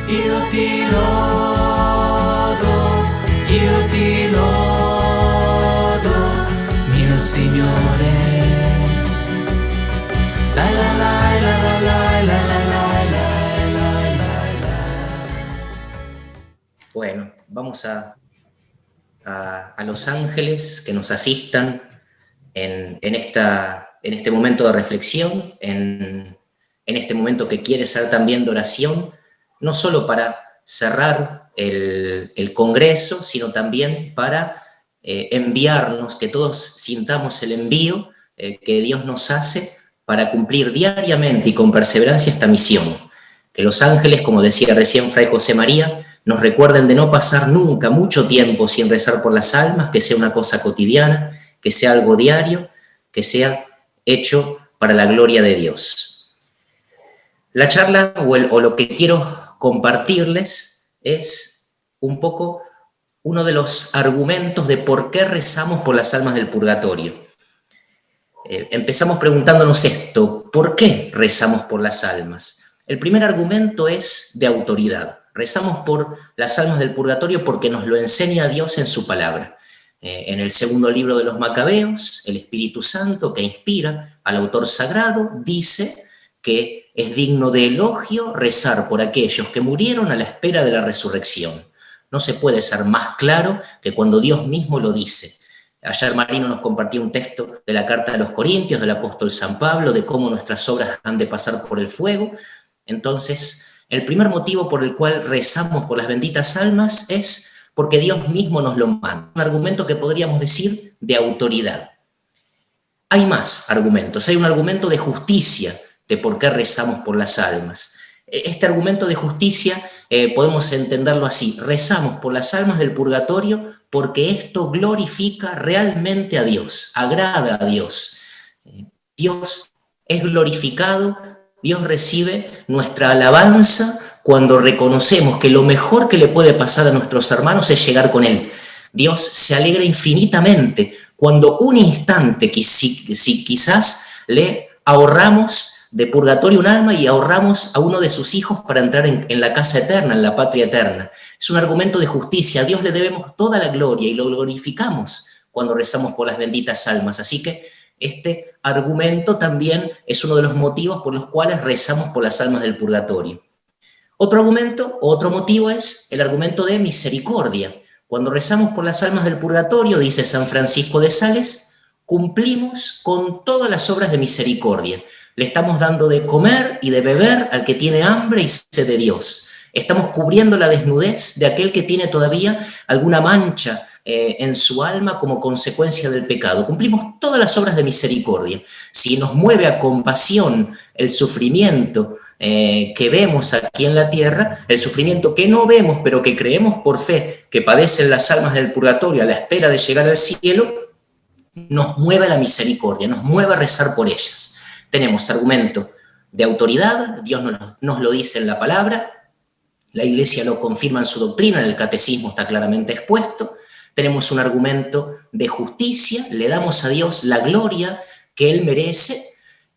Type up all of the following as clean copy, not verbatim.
io ti lodo, mio Signore. La la la la la la la la la la. Bueno, vamos a los ángeles que nos asistan en este momento de reflexión, en este momento que quiere ser también de oración, no solo para cerrar el Congreso, sino también para enviarnos, que todos sintamos el envío que Dios nos hace para cumplir diariamente y con perseverancia esta misión. Que los ángeles, como decía recién Fray José María, nos recuerden de no pasar nunca mucho tiempo sin rezar por las almas, que sea una cosa cotidiana, que sea algo diario, que sea hecho para la gloria de Dios. La charla o lo que quiero compartirles es un poco uno de los argumentos de por qué rezamos por las almas del purgatorio. Empezamos preguntándonos esto: ¿por qué rezamos por las almas? El primer argumento es de autoridad. Rezamos por las almas del purgatorio porque nos lo enseña Dios en su palabra. En el segundo libro de los Macabeos, el Espíritu Santo, que inspira al autor sagrado, dice que es digno de elogio rezar por aquellos que murieron a la espera de la resurrección. No se puede ser más claro que cuando Dios mismo lo dice. Ayer Marino nos compartió un texto de la carta de los Corintios, del apóstol San Pablo, de cómo nuestras obras han de pasar por el fuego. Entonces, el primer motivo por el cual rezamos por las benditas almas es porque Dios mismo nos lo manda. Un argumento que podríamos decir de autoridad. Hay más argumentos. Hay un argumento de justicia de por qué rezamos por las almas. Este argumento de justicia podemos entenderlo así: rezamos por las almas del purgatorio porque esto glorifica realmente a Dios, agrada a Dios. Dios es glorificado, Dios recibe nuestra alabanza cuando reconocemos que lo mejor que le puede pasar a nuestros hermanos es llegar con Él. Dios se alegra infinitamente cuando un instante, si quizás le ahorramos de purgatorio un alma y ahorramos a uno de sus hijos para entrar en la casa eterna, en la patria eterna. Es un argumento de justicia. A Dios le debemos toda la gloria y lo glorificamos cuando rezamos por las benditas almas. Así que este argumento también es uno de los motivos por los cuales rezamos por las almas del purgatorio. Otro argumento, otro motivo es el argumento de misericordia. Cuando rezamos por las almas del purgatorio, dice San Francisco de Sales, cumplimos con todas las obras de misericordia. Le estamos dando de comer y de beber al que tiene hambre y sed de Dios. Estamos cubriendo la desnudez de aquel que tiene todavía alguna mancha en su alma como consecuencia del pecado. Cumplimos todas las obras de misericordia. Si nos mueve a compasión el sufrimiento que vemos aquí en la tierra, el sufrimiento que no vemos pero que creemos por fe que padecen las almas del purgatorio a la espera de llegar al cielo, nos mueve a la misericordia, nos mueve a rezar por ellas. Tenemos argumento de autoridad, Dios nos lo dice en la palabra, la Iglesia lo confirma en su doctrina, en el catecismo está claramente expuesto. Tenemos un argumento de justicia, le damos a Dios la gloria que Él merece.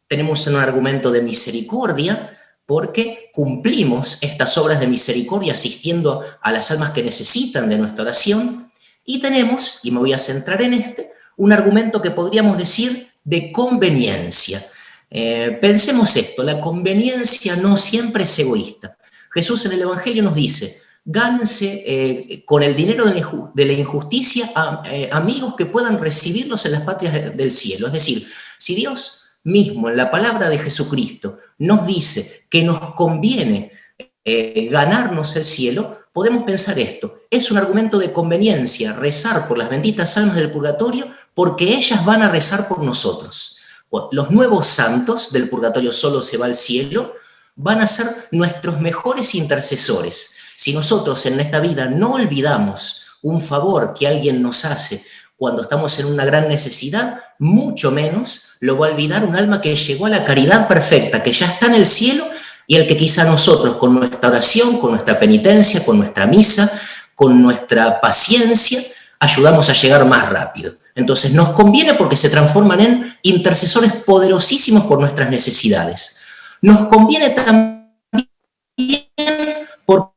Tenemos un argumento de misericordia, porque cumplimos estas obras de misericordia asistiendo a las almas que necesitan de nuestra oración. Y tenemos, y me voy a centrar en un argumento que podríamos decir de conveniencia. Pensemos esto: la conveniencia no siempre es egoísta. Jesús en el Evangelio nos dice: gánense con el dinero de la injusticia a amigos que puedan recibirlos en las patrias del cielo. Es decir, si Dios mismo en la palabra de Jesucristo nos dice que nos conviene ganarnos el cielo, podemos pensar esto: es un argumento de conveniencia rezar por las benditas almas del purgatorio porque ellas van a rezar por nosotros. Los nuevos santos del purgatorio solo se va al cielo, van a ser nuestros mejores intercesores. Si nosotros en esta vida no olvidamos un favor que alguien nos hace cuando estamos en una gran necesidad, mucho menos lo va a olvidar un alma que llegó a la caridad perfecta, que ya está en el cielo, y el que quizá nosotros con nuestra oración, con nuestra penitencia, con nuestra misa, con nuestra paciencia, ayudamos a llegar más rápido. Entonces nos conviene porque se transforman en intercesores poderosísimos por nuestras necesidades. Nos conviene también porque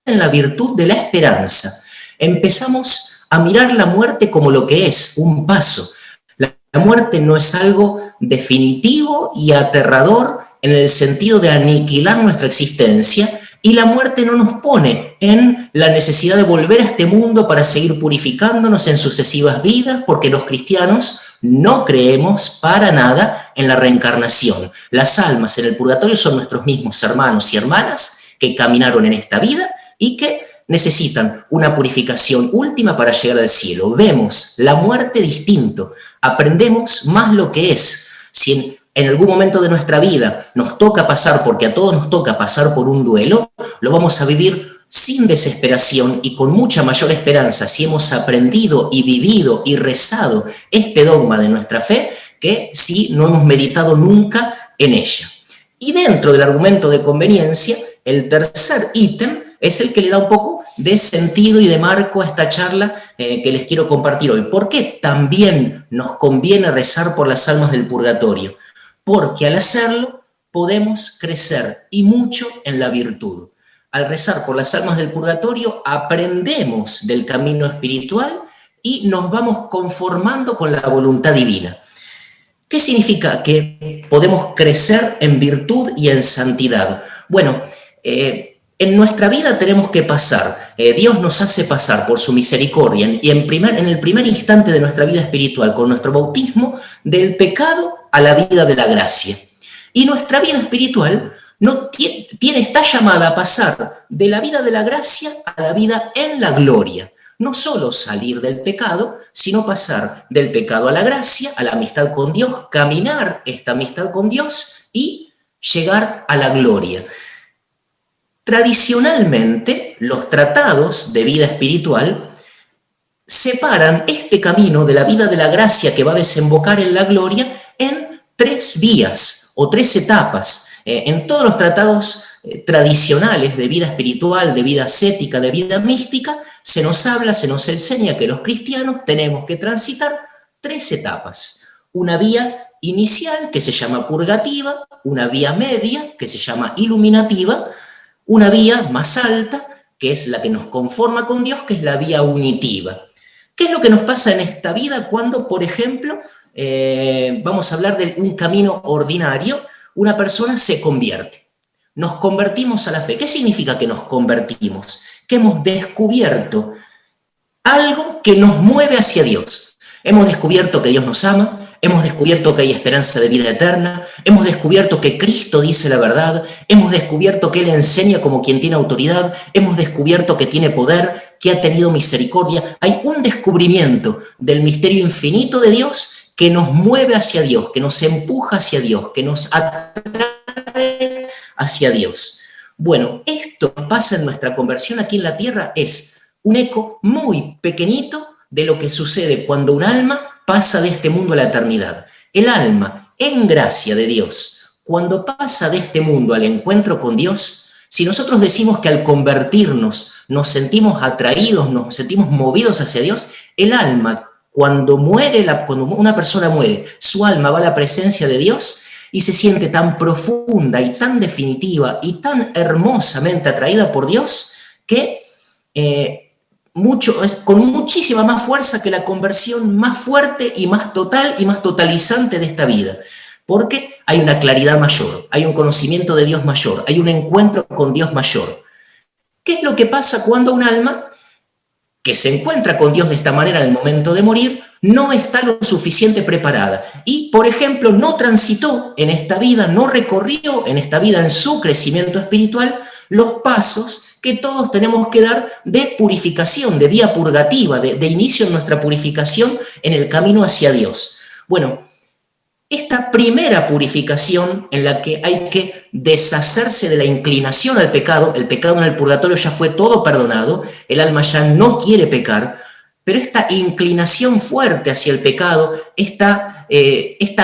en la virtud de la esperanza. Empezamos a mirar la muerte como lo que es, un paso. La muerte no es algo definitivo y aterrador en el sentido de aniquilar nuestra existencia, y la muerte no nos pone en la necesidad de volver a este mundo para seguir purificándonos en sucesivas vidas, porque los cristianos no creemos para nada en la reencarnación. Las almas en el purgatorio son nuestros mismos hermanos y hermanas que caminaron en esta vida y que necesitan una purificación última para llegar al cielo. Vemos la muerte distinto, aprendemos más lo que es. Si en algún momento de nuestra vida nos toca pasar, porque a todos nos toca pasar por un duelo, lo vamos a vivir sin desesperación y con mucha mayor esperanza si hemos aprendido y vivido y rezado este dogma de nuestra fe, que si no hemos meditado nunca en ella. Y dentro del argumento de conveniencia, el tercer ítem es el que le da un poco de sentido y de marco a esta charla que les quiero compartir hoy. ¿Por qué también nos conviene rezar por las almas del purgatorio? Porque al hacerlo podemos crecer y mucho en la virtud. Al rezar por las almas del purgatorio aprendemos del camino espiritual y nos vamos conformando con la voluntad divina. ¿Qué significa que podemos crecer en virtud y en santidad? Bueno, en nuestra vida tenemos que pasar, Dios nos hace pasar por su misericordia y en el primer instante de nuestra vida espiritual, con nuestro bautismo, del pecado a la vida de la gracia. Y nuestra vida espiritual está llamada a pasar de la vida de la gracia a la vida en la gloria. No solo salir del pecado, sino pasar del pecado a la gracia, a la amistad con Dios, caminar esta amistad con Dios y llegar a la gloria. Tradicionalmente, los tratados de vida espiritual separan este camino de la vida de la gracia que va a desembocar en la gloria en 3 vías o 3 etapas. En todos los tratados tradicionales de vida espiritual, de vida ascética, de vida mística, se nos habla, se nos enseña que los cristianos tenemos que transitar 3 etapas. Una vía inicial, que se llama purgativa, una vía media, que se llama iluminativa, una vía más alta, que es la que nos conforma con Dios, que es la vía unitiva. ¿Qué es lo que nos pasa en esta vida cuando, por ejemplo, vamos a hablar de un camino ordinario, una persona se convierte? Nos convertimos a la fe. ¿Qué significa que nos convertimos? Que hemos descubierto algo que nos mueve hacia Dios. Hemos descubierto que Dios nos ama, hemos descubierto que hay esperanza de vida eterna, hemos descubierto que Cristo dice la verdad, hemos descubierto que Él enseña como quien tiene autoridad, hemos descubierto que tiene poder, que ha tenido misericordia. Hay un descubrimiento del misterio infinito de Dios que nos mueve hacia Dios, que nos empuja hacia Dios, que nos atrae hacia Dios. Bueno, esto que pasa en nuestra conversión aquí en la tierra es un eco muy pequeñito de lo que sucede cuando un alma pasa de este mundo a la eternidad. El alma, en gracia de Dios, cuando pasa de este mundo al encuentro con Dios, si nosotros decimos que al convertirnos nos sentimos atraídos, nos sentimos movidos hacia Dios, el alma, cuando una persona muere, su alma va a la presencia de Dios y se siente tan profunda y tan definitiva y tan hermosamente atraída por Dios que es con muchísima más fuerza que la conversión más fuerte y más total y más totalizante de esta vida. Porque hay una claridad mayor, hay un conocimiento de Dios mayor, hay un encuentro con Dios mayor. ¿Qué es lo que pasa cuando un alma que se encuentra con Dios de esta manera al momento de morir no está lo suficiente preparada y, por ejemplo, no transitó en esta vida, no recorrió en esta vida en su crecimiento espiritual los pasos que todos tenemos que dar de purificación, de vía purgativa, de inicio en nuestra purificación en el camino hacia Dios? Bueno, esta primera purificación en la que hay que deshacerse de la inclinación al pecado, el pecado en el purgatorio ya fue todo perdonado, el alma ya no quiere pecar, pero esta inclinación fuerte hacia el pecado, esta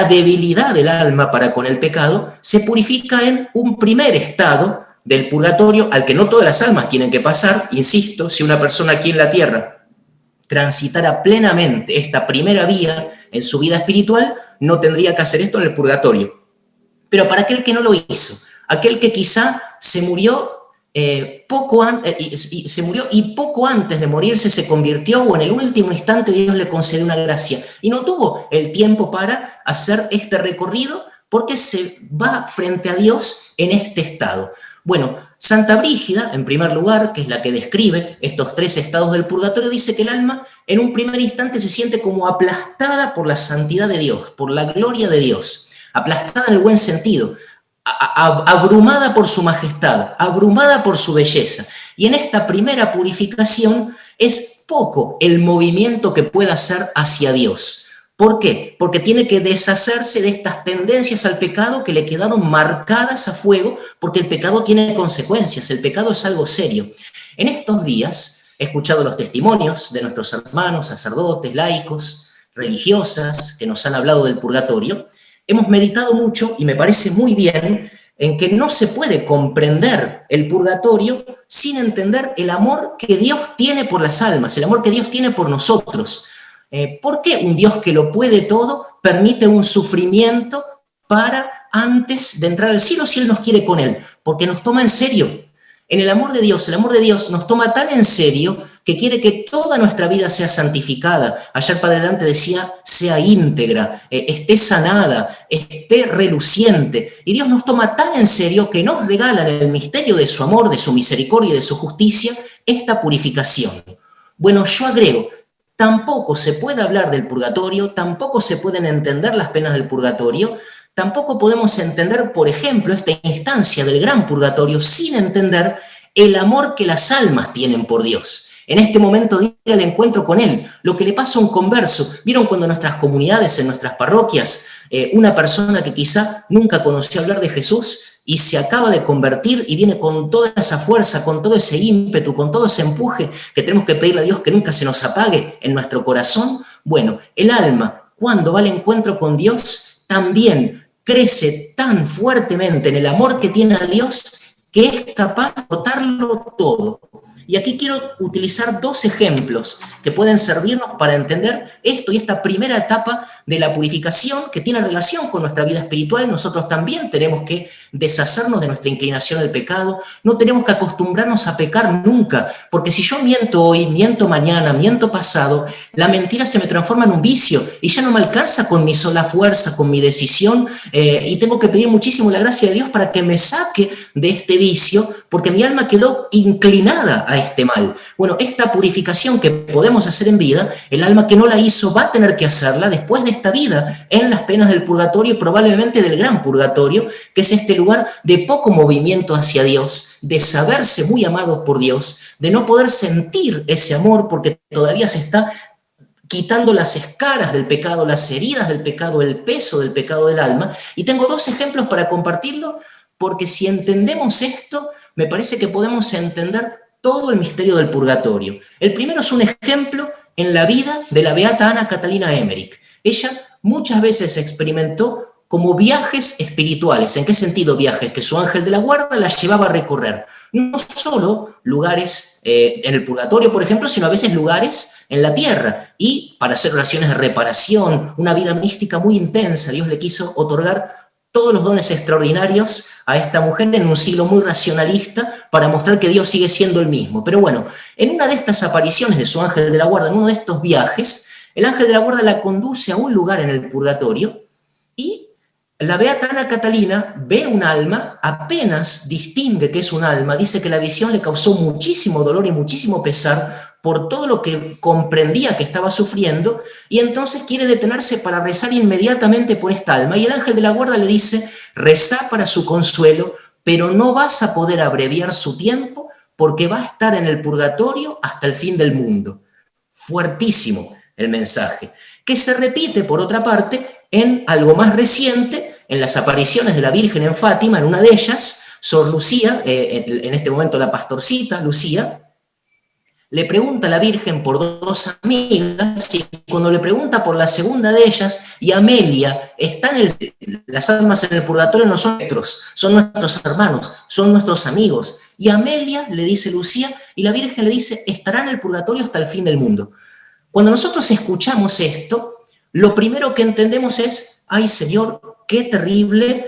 debilidad del alma para con el pecado, se purifica en un primer estado del purgatorio al que no todas las almas tienen que pasar. Insisto, si una persona aquí en la tierra transitara plenamente esta primera vía en su vida espiritual, no tendría que hacer esto en el purgatorio. Pero para aquel que no lo hizo, aquel que quizá se murió se murió y poco antes de morirse se convirtió, o en el último instante Dios le concedió una gracia. Y no tuvo el tiempo para hacer este recorrido porque se va frente a Dios en este estado. Bueno, Santa Brígida, en primer lugar, que es la que describe estos 3 estados del purgatorio, dice que el alma en un primer instante se siente como aplastada por la santidad de Dios, por la gloria de Dios, aplastada en el buen sentido, abrumada por su majestad, abrumada por su belleza. Y en esta primera purificación es poco el movimiento que pueda hacer hacia Dios. ¿Por qué? Porque tiene que deshacerse de estas tendencias al pecado que le quedaron marcadas a fuego, porque el pecado tiene consecuencias, el pecado es algo serio. En estos días he escuchado los testimonios de nuestros hermanos, sacerdotes, laicos, religiosas, que nos han hablado del purgatorio. Hemos meditado mucho, y me parece muy bien, en que no se puede comprender el purgatorio sin entender el amor que Dios tiene por las almas, el amor que Dios tiene por nosotros. ¿Por qué un Dios que lo puede todo permite un sufrimiento para antes de entrar al cielo si Él nos quiere con Él? Porque nos toma en serio. En el amor de Dios nos toma tan en serio que quiere que toda nuestra vida sea santificada. Ayer Padre Dante decía, sea íntegra, esté sanada, esté reluciente. Y Dios nos toma tan en serio que nos regala en el misterio de su amor, de su misericordia y de su justicia, esta purificación. Bueno, yo agrego, tampoco se puede hablar del purgatorio, tampoco se pueden entender las penas del purgatorio, tampoco podemos entender, por ejemplo, esta instancia del gran purgatorio sin entender el amor que las almas tienen por Dios. En este momento de ir al encuentro con Él, lo que le pasa a un converso. ¿Vieron cuando en nuestras comunidades, en nuestras parroquias, una persona que quizá nunca conoció hablar de Jesús y se acaba de convertir y viene con toda esa fuerza, con todo ese ímpetu, con todo ese empuje que tenemos que pedirle a Dios que nunca se nos apague en nuestro corazón? Bueno, el alma, cuando va al encuentro con Dios, también crece tan fuertemente en el amor que tiene a Dios que es capaz de botarlo todo. Y aquí quiero utilizar 2 ejemplos que pueden servirnos para entender esto y esta primera etapa de la purificación que tiene relación con nuestra vida espiritual. Nosotros también tenemos que deshacernos de nuestra inclinación al pecado, no tenemos que acostumbrarnos a pecar nunca, porque si yo miento hoy, miento mañana, miento pasado, la mentira se me transforma en un vicio y ya no me alcanza con mi sola fuerza, con mi decisión, y tengo que pedir muchísimo la gracia de Dios para que me saque de este vicio, porque mi alma quedó inclinada a este mal. Bueno, esta purificación que podemos hacer en vida, el alma que no la hizo va a tener que hacerla después de esta vida, en las penas del purgatorio y probablemente del gran purgatorio, que es este lugar de poco movimiento hacia Dios, de saberse muy amado por Dios, de no poder sentir ese amor porque todavía se está quitando las escaras del pecado, las heridas del pecado, el peso del pecado del alma. Y tengo 2 ejemplos para compartirlo, porque si entendemos esto, me parece que podemos entender todo el misterio del purgatorio. El primero es un ejemplo en la vida de la beata Ana Catalina Emmerich. Ella muchas veces experimentó como viajes espirituales. ¿En qué sentido viajes? Que su ángel de la guarda la llevaba a recorrer. No solo lugares en el purgatorio, por ejemplo, sino a veces lugares en la tierra. Y para hacer oraciones de reparación, una vida mística muy intensa, Dios le quiso otorgar todos los dones extraordinarios a esta mujer en un siglo muy racionalista para mostrar que Dios sigue siendo el mismo. Pero bueno, en una de estas apariciones de su ángel de la guarda, en uno de estos viajes, el ángel de la guarda la conduce a un lugar en el purgatorio y la beata Ana Catalina ve un alma, apenas distingue que es un alma, dice que la visión le causó muchísimo dolor y muchísimo pesar por todo lo que comprendía que estaba sufriendo, y entonces quiere detenerse para rezar inmediatamente por esta alma. Y el ángel de la guarda le dice, rezá para su consuelo, pero no vas a poder abreviar su tiempo porque va a estar en el purgatorio hasta el fin del mundo. Fuertísimo el mensaje, que se repite, por otra parte, en algo más reciente, en las apariciones de la Virgen en Fátima. En una de ellas, Sor Lucía, en este momento la pastorcita Lucía, le pregunta a la Virgen por 2 amigas, y cuando le pregunta por la segunda de ellas, y Amelia, las almas en el purgatorio no son nuestros hermanos, son nuestros amigos. Y Amelia le dice Lucía, y la Virgen le dice, estará en el purgatorio hasta el fin del mundo. Cuando nosotros escuchamos esto, lo primero que entendemos es, ay Señor, qué terrible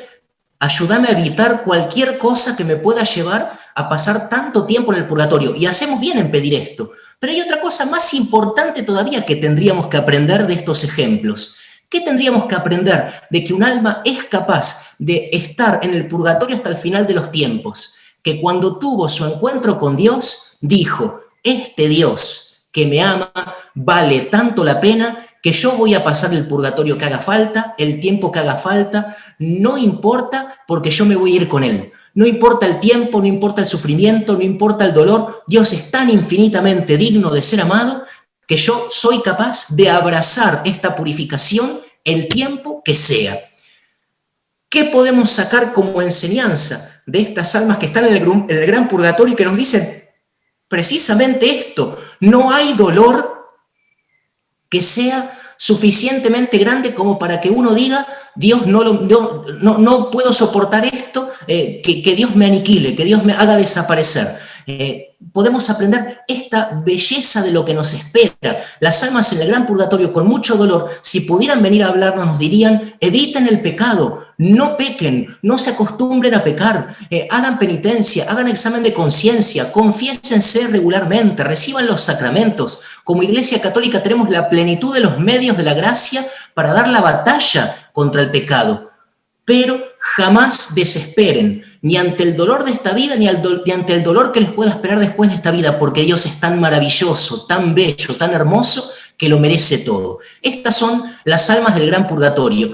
ayúdame a evitar cualquier cosa que me pueda llevar a pasar tanto tiempo en el purgatorio. Y hacemos bien en pedir esto. Pero hay otra cosa más importante todavía que tendríamos que aprender de estos ejemplos. ¿Qué tendríamos que aprender? De que un alma es capaz de estar en el purgatorio hasta el final de los tiempos. Que cuando tuvo su encuentro con Dios, dijo, este Dios que me ama vale tanto la pena que yo voy a pasar el purgatorio que haga falta, el tiempo que haga falta, no importa porque yo me voy a ir con Él. No importa el tiempo, no importa el sufrimiento, no importa el dolor, Dios es tan infinitamente digno de ser amado que yo soy capaz de abrazar esta purificación el tiempo que sea. ¿Qué podemos sacar como enseñanza de estas almas que están en el gran purgatorio y que nos dicen precisamente esto? No hay dolor que sea suficientemente grande como para que uno diga, Dios, no puedo soportar esto, que Dios me aniquile, que Dios me haga desaparecer. Podemos aprender esta belleza de lo que nos espera. Las almas en el gran purgatorio con mucho dolor, si pudieran venir a hablarnos, nos dirían, eviten el pecado, no pequen, no se acostumbren a pecar, hagan penitencia, hagan examen de conciencia, confiésense regularmente, reciban los sacramentos. Como Iglesia Católica tenemos la plenitud de los medios de la gracia para dar la batalla contra el pecado. Pero jamás desesperen, ni ante el dolor de esta vida, ni ante el dolor que les pueda esperar después de esta vida, porque Dios es tan maravilloso, tan bello, tan hermoso, que lo merece todo. Estas son las almas del gran purgatorio.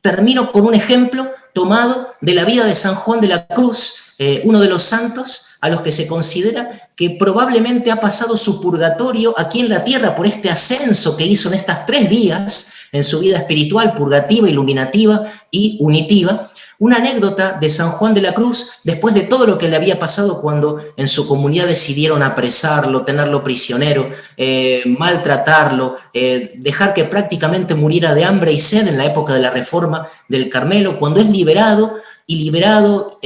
Termino con un ejemplo tomado de la vida de San Juan de la Cruz, uno de los santos a los que se considera que probablemente ha pasado su purgatorio aquí en la tierra por este ascenso que hizo en estas 3 vías en su vida espiritual, purgativa, iluminativa y unitiva. Una anécdota de San Juan de la Cruz, después de todo lo que le había pasado cuando en su comunidad decidieron apresarlo, tenerlo prisionero, maltratarlo, dejar que prácticamente muriera de hambre y sed en la época de la Reforma del Carmelo. Cuando es liberado, ingresa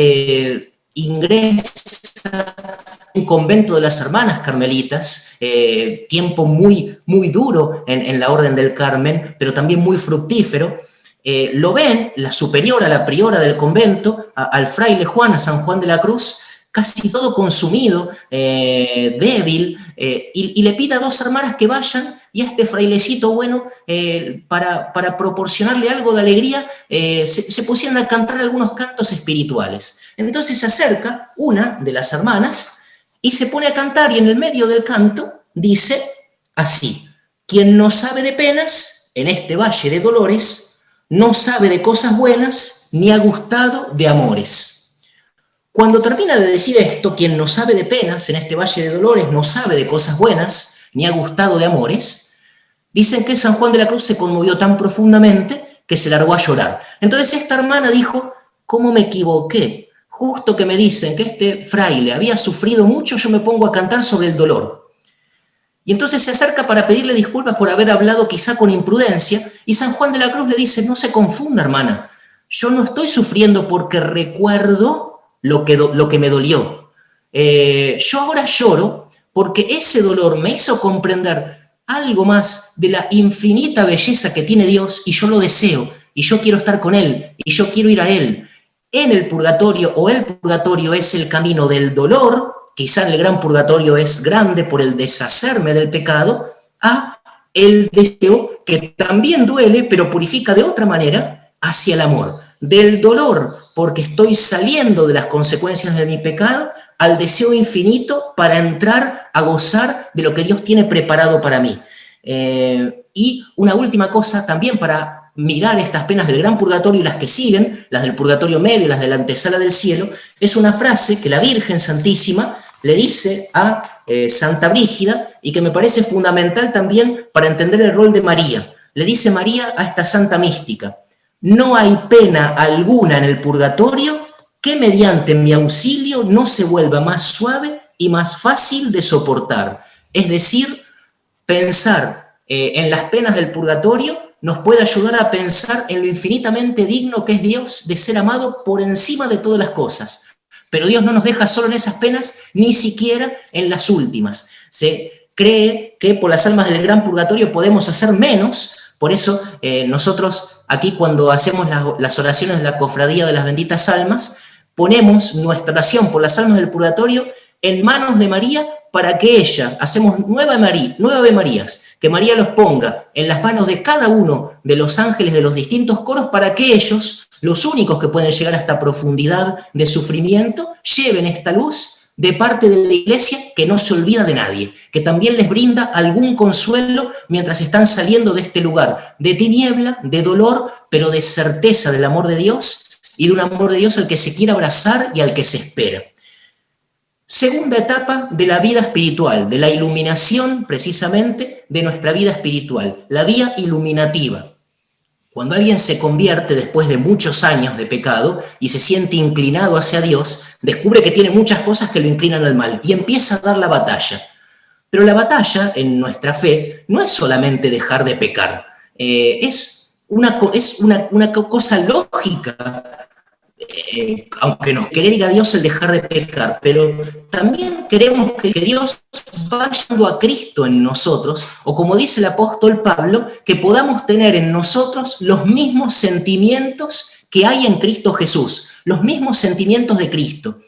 en un convento de las hermanas carmelitas, tiempo muy, muy duro en la Orden del Carmen, pero también muy fructífero. Lo ven, la superiora, la priora del convento, al fraile Juan, a San Juan de la Cruz, casi todo consumido, débil, y le pide a 2 hermanas que vayan, y a este frailecito bueno, para proporcionarle algo de alegría, se pusieron a cantar algunos cantos espirituales. Entonces se acerca una de las hermanas y se pone a cantar, y en el medio del canto dice así: quien no sabe de penas en este valle de dolores, no sabe de cosas buenas, ni ha gustado de amores. Cuando termina de decir esto, quien no sabe de penas en este valle de dolores, no sabe de cosas buenas, ni ha gustado de amores, dicen que San Juan de la Cruz se conmovió tan profundamente que se largó a llorar. Entonces esta hermana dijo, ¿cómo me equivoqué? Justo que me dicen que este fraile había sufrido mucho, yo me pongo a cantar sobre el dolor. Y entonces se acerca para pedirle disculpas por haber hablado quizá con imprudencia, y San Juan de la Cruz le dice, no se confunda, hermana, yo no estoy sufriendo porque recuerdo lo que me dolió. Yo ahora lloro porque ese dolor me hizo comprender algo más de la infinita belleza que tiene Dios, y yo lo deseo, y yo quiero estar con Él, y yo quiero ir a Él. En el purgatorio, o el purgatorio es el camino del dolor, quizá el gran purgatorio es grande por el deshacerme del pecado, a el deseo que también duele, pero purifica de otra manera, hacia el amor. Del dolor, porque estoy saliendo de las consecuencias de mi pecado, al deseo infinito para entrar a gozar de lo que Dios tiene preparado para mí. Y una última cosa también para mirar estas penas del gran purgatorio y las que siguen, las del purgatorio medio y las de la antesala del cielo, es una frase que la Virgen Santísima le dice a Santa Brígida y que me parece fundamental también para entender el rol de María. Le dice María a esta santa mística, no hay pena alguna en el purgatorio que mediante mi auxilio no se vuelva más suave y más fácil de soportar. Es decir, pensar en las penas del purgatorio nos puede ayudar a pensar en lo infinitamente digno que es Dios de ser amado por encima de todas las cosas. Pero Dios no nos deja solo en esas penas, ni siquiera en las últimas. Se cree que por las almas del gran purgatorio podemos hacer menos, por eso nosotros aquí cuando hacemos las oraciones de la Cofradía de las Benditas Almas, ponemos nuestra oración por las almas del purgatorio en manos de María para que ella, hacemos 9 Ave Marías, que María los ponga en las manos de cada uno de los ángeles de los distintos coros para que ellos, los únicos que pueden llegar a esta profundidad de sufrimiento, lleven esta luz de parte de la Iglesia que no se olvida de nadie, que también les brinda algún consuelo mientras están saliendo de este lugar de tiniebla, de dolor, pero de certeza del amor de Dios y de un amor de Dios al que se quiere abrazar y al que se espera. Segunda etapa de la vida espiritual, de la iluminación precisamente de nuestra vida espiritual, la vía iluminativa. Cuando alguien se convierte después de muchos años de pecado y se siente inclinado hacia Dios, descubre que tiene muchas cosas que lo inclinan al mal y empieza a dar la batalla. Pero la batalla en nuestra fe no es solamente dejar de pecar, es una cosa lógica. Aunque nos quiere ir a Dios el dejar de pecar, pero también queremos que Dios vaya dando a Cristo en nosotros, o como dice el apóstol Pablo, que podamos tener en nosotros los mismos sentimientos que hay en Cristo Jesús, los mismos sentimientos de Cristo.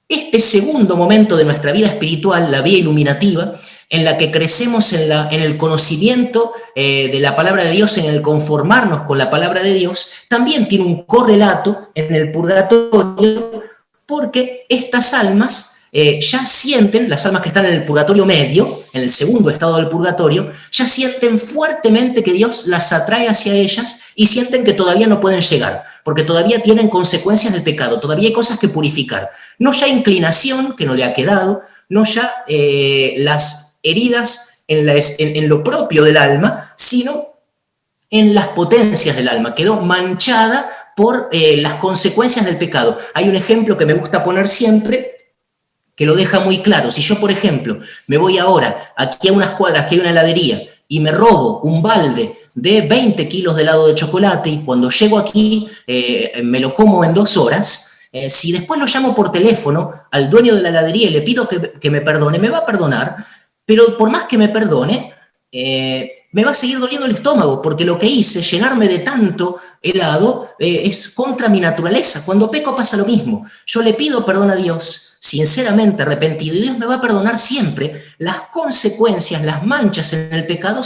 Este segundo momento de nuestra vida espiritual, la vía iluminativa, en la que crecemos en el conocimiento de la palabra de Dios, en el conformarnos con la palabra de Dios, también tiene un correlato en el purgatorio, porque estas almas ya sienten, las almas que están en el purgatorio medio, en el segundo estado del purgatorio, ya sienten fuertemente que Dios las atrae hacia ellas y sienten que todavía no pueden llegar, porque todavía tienen consecuencias del pecado, todavía hay cosas que purificar. No ya inclinación, que no le ha quedado, no ya las heridas en lo propio del alma, sino en las potencias del alma. Quedó manchada por las consecuencias del pecado. Hay un ejemplo que me gusta poner siempre, que lo deja muy claro. Si yo, por ejemplo, me voy ahora aquí a unas cuadras que hay una heladería y me robo un balde de 20 kilos de helado de chocolate y cuando llego aquí me lo como en 2 horas, si después lo llamo por teléfono al dueño de la heladería y le pido que me perdone, me va a perdonar, pero por más que me perdone, me va a seguir doliendo el estómago, porque lo que hice, llenarme de tanto helado, es contra mi naturaleza. Cuando peco pasa lo mismo. Yo le pido perdón a Dios, sinceramente arrepentido, y Dios me va a perdonar siempre. Las consecuencias, las manchas en el pecado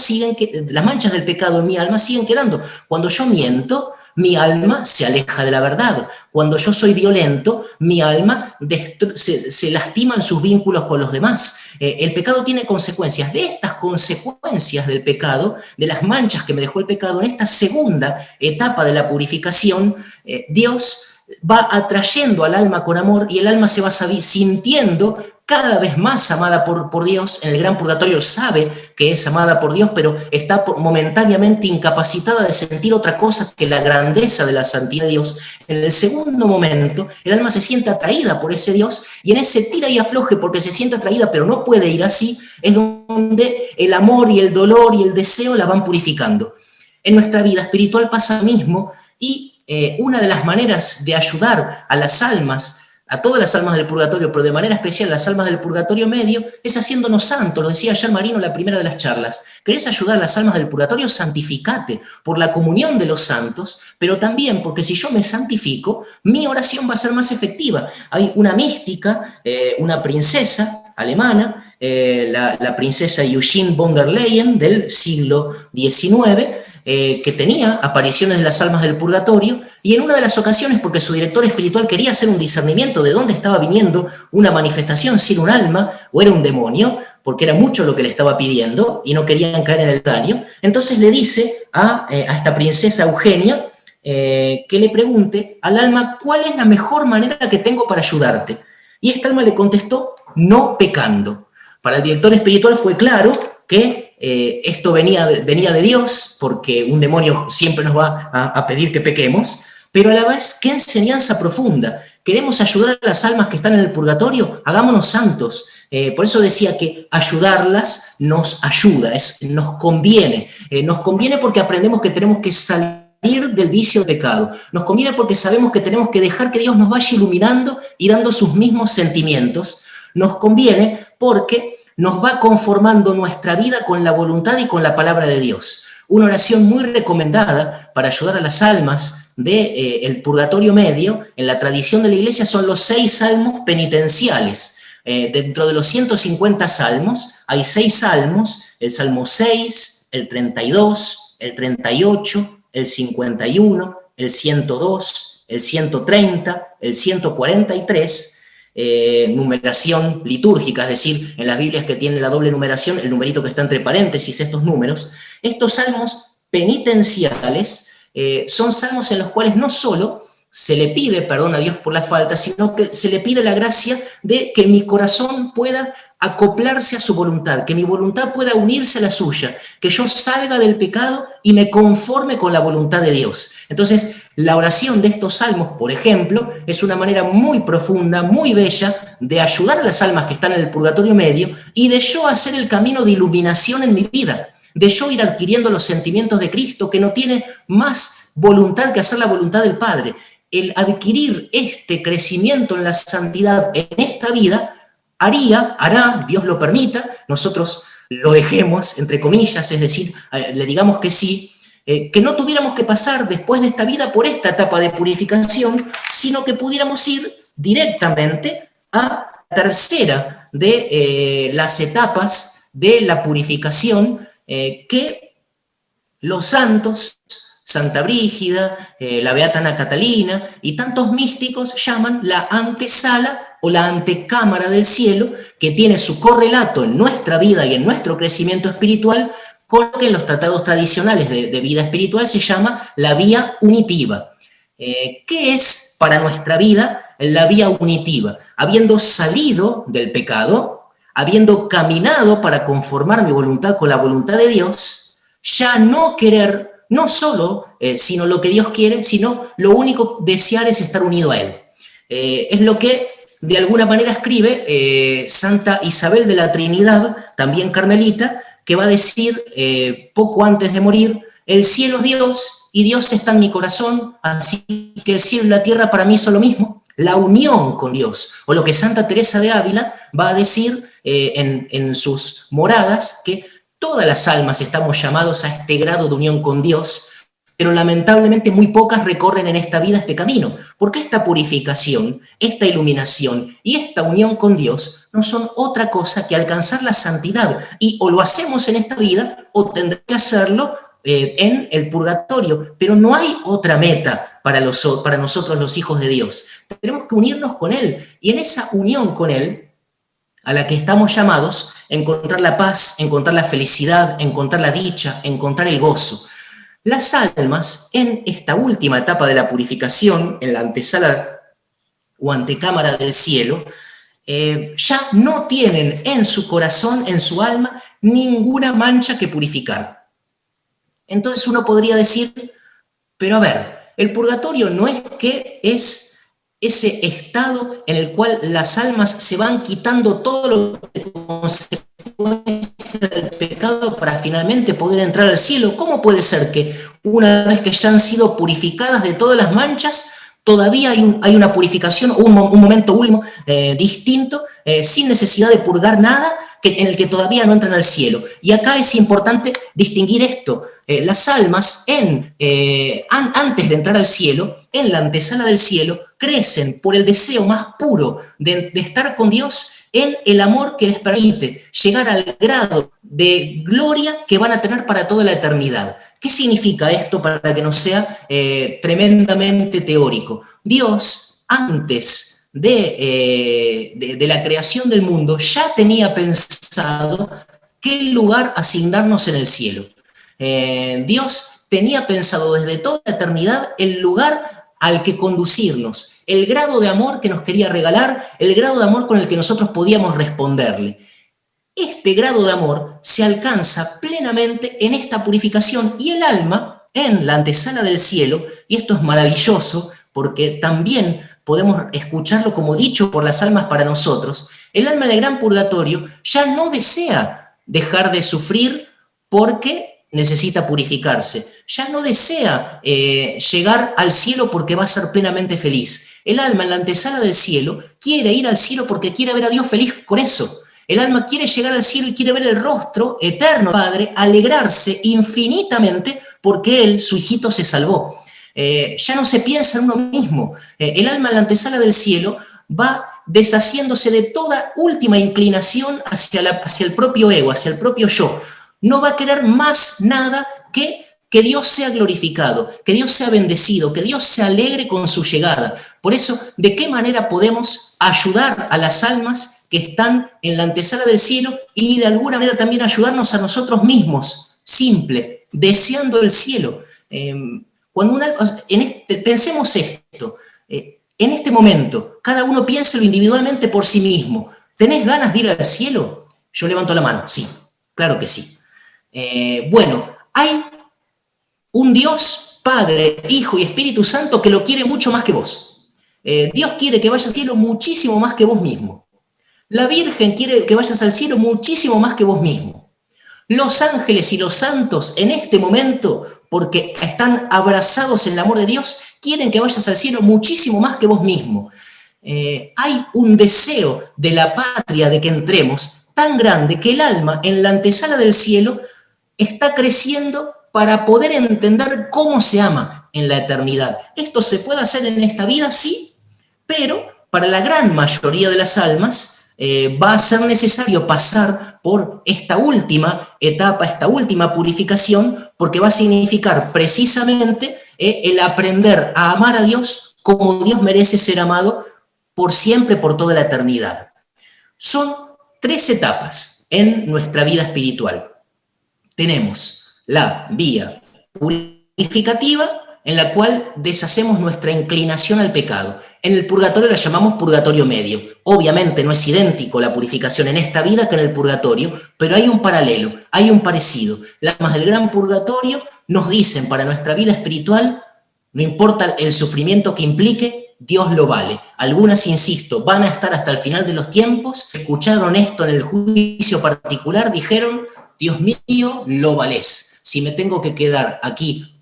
las manchas del pecado en mi alma siguen quedando. Cuando yo miento, mi alma se aleja de la verdad. Cuando yo soy violento, mi alma se lastima en sus vínculos con los demás. El pecado tiene consecuencias. De estas consecuencias del pecado, de las manchas que me dejó el pecado, en esta segunda etapa de la purificación, Dios va atrayendo al alma con amor y el alma se va sintiendo cada vez más amada por Dios. En el gran purgatorio sabe que es amada por Dios, pero está momentáneamente incapacitada de sentir otra cosa que la grandeza de la santidad de Dios. En el segundo momento, el alma se siente atraída por ese Dios y en ese tira y afloje porque se siente atraída, pero no puede ir así, es donde el amor y el dolor y el deseo la van purificando. En nuestra vida espiritual pasa lo mismo y una de las maneras de ayudar a las almas, a todas las almas del purgatorio, pero de manera especial las almas del purgatorio medio, es haciéndonos santos. Lo decía ayer Marino en la primera de las charlas. ¿Querés ayudar a las almas del purgatorio? Santificate por la comunión de los santos, pero también porque si yo me santifico, mi oración va a ser más efectiva. Hay una mística, una princesa alemana, la princesa Eugenie von der Leyen del siglo XIX, que tenía apariciones de las almas del purgatorio, y en una de las ocasiones, porque su director espiritual quería hacer un discernimiento de dónde estaba viniendo una manifestación, si era un alma o era un demonio, porque era mucho lo que le estaba pidiendo y no querían caer en el daño, entonces le dice a esta princesa Eugenia que le pregunte al alma cuál es la mejor manera que tengo para ayudarte. Y esta alma le contestó, no pecando. Para el director espiritual fue claro que esto venía de Dios, porque un demonio siempre nos va a pedir que pequemos, pero a la vez, qué enseñanza profunda. ¿Queremos ayudar a las almas que están en el purgatorio? Hagámonos santos. Por eso decía que ayudarlas nos ayuda, nos conviene. Nos conviene porque aprendemos que tenemos que salir del vicio del pecado. Nos conviene porque sabemos que tenemos que dejar que Dios nos vaya iluminando y dando sus mismos sentimientos. Nos conviene porque nos va conformando nuestra vida con la voluntad y con la palabra de Dios. Una oración muy recomendada para ayudar a las almas del purgatorio medio, en la tradición de la iglesia, son los 6 salmos penitenciales. Dentro de los 150 salmos, hay 6 salmos: el Salmo 6, el 32, el 38, el 51, el 102, el 130, el 143, numeración litúrgica, es decir, en las Biblias que tienen la doble numeración, el numerito que está entre paréntesis, estos números. Estos salmos penitenciales son salmos en los cuales no solo se le pide perdón a Dios por la falta, sino que se le pide la gracia de que mi corazón pueda acoplarse a su voluntad, que mi voluntad pueda unirse a la suya, que yo salga del pecado y me conforme con la voluntad de Dios. Entonces, la oración de estos salmos, por ejemplo, es una manera muy profunda, muy bella, de ayudar a las almas que están en el purgatorio medio y de yo hacer el camino de iluminación en mi vida, de yo ir adquiriendo los sentimientos de Cristo, que no tiene más voluntad que hacer la voluntad del Padre. El adquirir este crecimiento en la santidad en esta vida hará, Dios lo permita, nosotros lo dejemos, entre comillas, es decir, le digamos que sí, que no tuviéramos que pasar después de esta vida por esta etapa de purificación, sino que pudiéramos ir directamente a la tercera de las etapas de la purificación que los santos, Santa Brígida, la Beata Ana Catalina y tantos místicos llaman la antesala o la antecámara del cielo, que tiene su correlato en nuestra vida y en nuestro crecimiento espiritual, con lo que en los tratados tradicionales de vida espiritual se llama la vía unitiva. ¿Qué es para nuestra vida la vía unitiva? Habiendo salido del pecado, habiendo caminado para conformar mi voluntad con la voluntad de Dios, ya no querer no solo, sino lo que Dios quiere, sino lo único desear es estar unido a Él. Es lo que de alguna manera escribe Santa Isabel de la Trinidad, también carmelita, que va a decir poco antes de morir: el cielo es Dios y Dios está en mi corazón, así que el cielo y la tierra para mí son lo mismo. La unión con Dios, o lo que Santa Teresa de Ávila va a decir en sus moradas, que todas las almas estamos llamados a este grado de unión con Dios, pero lamentablemente muy pocas recorren en esta vida este camino, porque esta purificación, esta iluminación y esta unión con Dios no son otra cosa que alcanzar la santidad, y o lo hacemos en esta vida o tendré que hacerlo en el purgatorio, pero no hay otra meta para nosotros los hijos de Dios. Tenemos que unirnos con Él, y en esa unión con Él, a la que estamos llamados, encontrar la paz, encontrar la felicidad, encontrar la dicha, encontrar el gozo. Las almas, en esta última etapa de la purificación, en la antesala o antecámara del cielo, ya no tienen en su corazón, en su alma, ninguna mancha que purificar. Entonces uno podría decir, pero a ver, el purgatorio no es que es ese estado en el cual las almas se van quitando todo lo que consecuencia del pecado para finalmente poder entrar al cielo. ¿Cómo puede ser que una vez que ya han sido purificadas de todas las manchas, todavía hay una purificación, un momento último distinto, sin necesidad de purgar nada, en el que todavía no entran al cielo? Y acá es importante distinguir esto. Las almas, antes de entrar al cielo, en la antesala del cielo, crecen por el deseo más puro de estar con Dios, en el amor que les permite llegar al grado de gloria que van a tener para toda la eternidad. ¿Qué significa esto para que no sea tremendamente teórico? Dios, antes de la creación del mundo, ya tenía pensado qué lugar asignarnos en el cielo. Dios tenía pensado desde toda la eternidad el lugar al que conducirnos, el grado de amor que nos quería regalar, el grado de amor con el que nosotros podíamos responderle. Este grado de amor se alcanza plenamente en esta purificación, y el alma, en la antesala del cielo, y esto es maravilloso porque también podemos escucharlo como dicho por las almas para nosotros, el alma del gran purgatorio ya no desea dejar de sufrir porque necesita purificarse, ya no desea llegar al cielo porque va a ser plenamente feliz. El alma en la antesala del cielo quiere ir al cielo porque quiere ver a Dios feliz con eso. El alma quiere llegar al cielo y quiere ver el rostro eterno del Padre, alegrarse infinitamente porque él, su hijito, se salvó. Ya no se piensa en uno mismo. El alma en la antesala del cielo va deshaciéndose de toda última inclinación hacia el propio ego, hacia el propio yo. No va a querer más nada que Dios sea glorificado, que Dios sea bendecido, que Dios se alegre con su llegada. Por eso, ¿de qué manera podemos ayudar a las almas que están en la antesala del cielo y de alguna manera también ayudarnos a nosotros mismos? Simple, deseando el cielo. Pensemos esto, en este momento, cada uno piénselo individualmente por sí mismo. ¿Tenés ganas de ir al cielo? Yo levanto la mano, sí, claro que sí. Bueno, hay un Dios, Padre, Hijo y Espíritu Santo que lo quiere mucho más que vos. Dios quiere que vayas al cielo muchísimo más que vos mismo. La Virgen quiere que vayas al cielo muchísimo más que vos mismo. Los ángeles y los santos en este momento, porque están abrazados en el amor de Dios, quieren que vayas al cielo muchísimo más que vos mismo. Hay un deseo de la patria de que entremos tan grande que el alma en la antesala del cielo está creciendo para poder entender cómo se ama en la eternidad. Esto se puede hacer en esta vida, sí, pero para la gran mayoría de las almas va a ser necesario pasar por esta última etapa, esta última purificación, porque va a significar precisamente el aprender a amar a Dios como Dios merece ser amado por siempre, por toda la eternidad. Son 3 etapas en nuestra vida espiritual. Tenemos la vía purificativa, en la cual deshacemos nuestra inclinación al pecado. En el purgatorio la llamamos purgatorio medio. Obviamente no es idéntico la purificación en esta vida que en el purgatorio, pero hay un paralelo, hay un parecido. Las almas del gran purgatorio nos dicen para nuestra vida espiritual, no importa el sufrimiento que implique, Dios lo vale. Algunas, insisto, van a estar hasta el final de los tiempos, escucharon esto en el juicio particular, dijeron, Dios mío, lo valés. Si me tengo que quedar aquí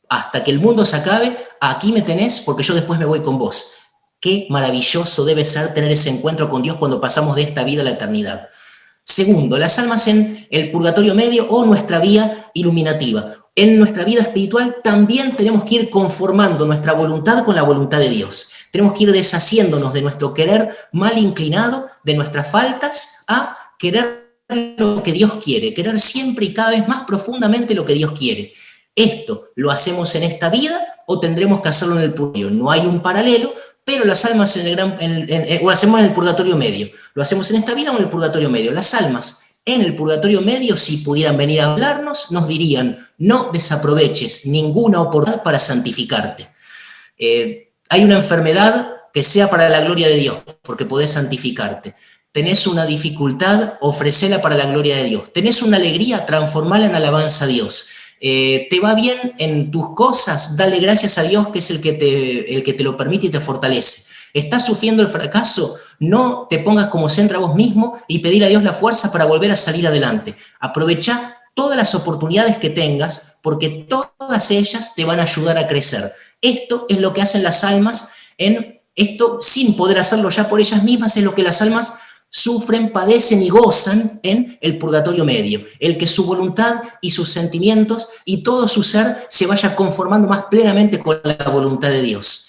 hasta que el mundo se acabe, aquí me tenés porque yo después me voy con vos. Qué maravilloso debe ser tener ese encuentro con Dios cuando pasamos de esta vida a la eternidad. Segundo, las almas en el purgatorio medio o nuestra vía iluminativa. En nuestra vida espiritual también tenemos que ir conformando nuestra voluntad con la voluntad de Dios. Tenemos que ir deshaciéndonos de nuestro querer mal inclinado, de nuestras faltas, a querer lo que Dios quiere, querer siempre y cada vez más profundamente lo que Dios quiere. ¿Esto lo hacemos en esta vida o tendremos que hacerlo en el purgatorio? No hay un paralelo, pero las almas o lo hacemos en el purgatorio medio. ¿Lo hacemos en esta vida o en el purgatorio medio? Las almas en el purgatorio medio, si pudieran venir a hablarnos, nos dirían, no desaproveches ninguna oportunidad para santificarte. Hay una enfermedad que sea para la gloria de Dios, porque podés santificarte. Tenés una dificultad, ofrecela para la gloria de Dios. Tenés una alegría, transformala en alabanza a Dios. Te va bien en tus cosas, dale gracias a Dios, que es el que te lo permite y te fortalece. Estás sufriendo el fracaso, no te pongas como centro a vos mismo y pedir a Dios la fuerza para volver a salir adelante. Aprovecha todas las oportunidades que tengas, porque todas ellas te van a ayudar a crecer. Esto es lo que hacen las almas, esto sin poder hacerlo ya por ellas mismas, es lo que las almas sufren, padecen y gozan en el purgatorio medio. El que su voluntad y sus sentimientos y todo su ser se vaya conformando más plenamente con la voluntad de Dios.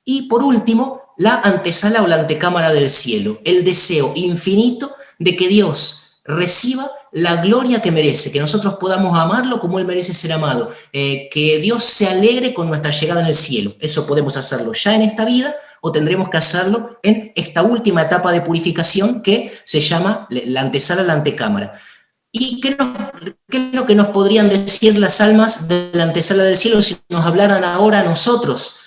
Y por último, la antesala o la antecámara del cielo, el deseo infinito de que Dios reciba la gloria que merece, que nosotros podamos amarlo como Él merece ser amado, que Dios se alegre con nuestra llegada en el cielo. Eso podemos hacerlo ya en esta vida o tendremos que hacerlo en esta última etapa de purificación que se llama la antesala, la antecámara. ¿Y qué es lo que nos podrían decir las almas de la antesala del cielo si nos hablaran ahora a nosotros?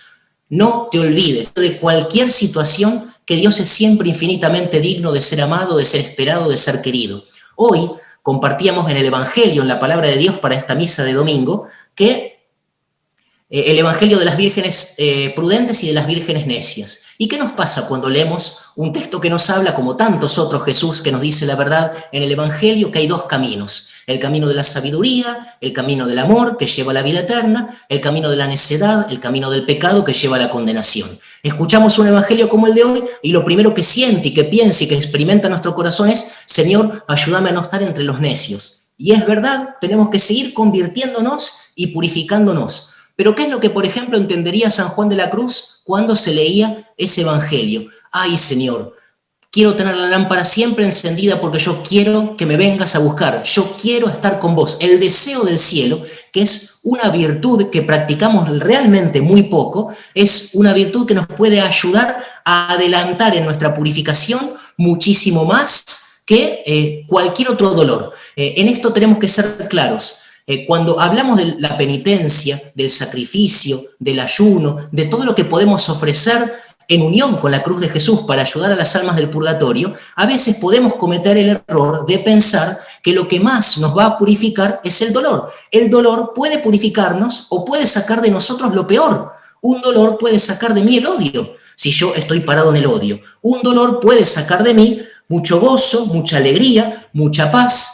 No te olvides de cualquier situación, que Dios es siempre infinitamente digno de ser amado, de ser esperado, de ser querido. Hoy compartíamos en el Evangelio, en la palabra de Dios para esta misa de domingo, que el Evangelio de las vírgenes prudentes y de las vírgenes necias. ¿Y qué nos pasa cuando leemos un texto que nos habla, como tantos otros, Jesús, que nos dice la verdad en el Evangelio, que hay 2 caminos? El camino de la sabiduría, el camino del amor, que lleva a la vida eterna, el camino de la necedad, el camino del pecado, que lleva a la condenación. Escuchamos un evangelio como el de hoy y lo primero que siente y que piensa y que experimenta nuestro corazón es: Señor, ayúdame a no estar entre los necios. Y es verdad, tenemos que seguir convirtiéndonos y purificándonos. Pero ¿qué es lo que, por ejemplo, entendería San Juan de la Cruz cuando se leía ese evangelio? Ay, Señor, quiero tener la lámpara siempre encendida porque yo quiero que me vengas a buscar. Yo quiero estar con vos. El deseo del cielo, que es una virtud que practicamos realmente muy poco, es una virtud que nos puede ayudar a adelantar en nuestra purificación muchísimo más que cualquier otro dolor. En esto tenemos que ser claros. Cuando hablamos de la penitencia, del sacrificio, del ayuno, de todo lo que podemos ofrecer en unión con la cruz de Jesús para ayudar a las almas del purgatorio, a veces podemos cometer el error de pensar que lo que más nos va a purificar es el dolor. El dolor puede purificarnos o puede sacar de nosotros lo peor. Un dolor puede sacar de mí el odio, si yo estoy parado en el odio. Un dolor puede sacar de mí mucho gozo, mucha alegría, mucha paz.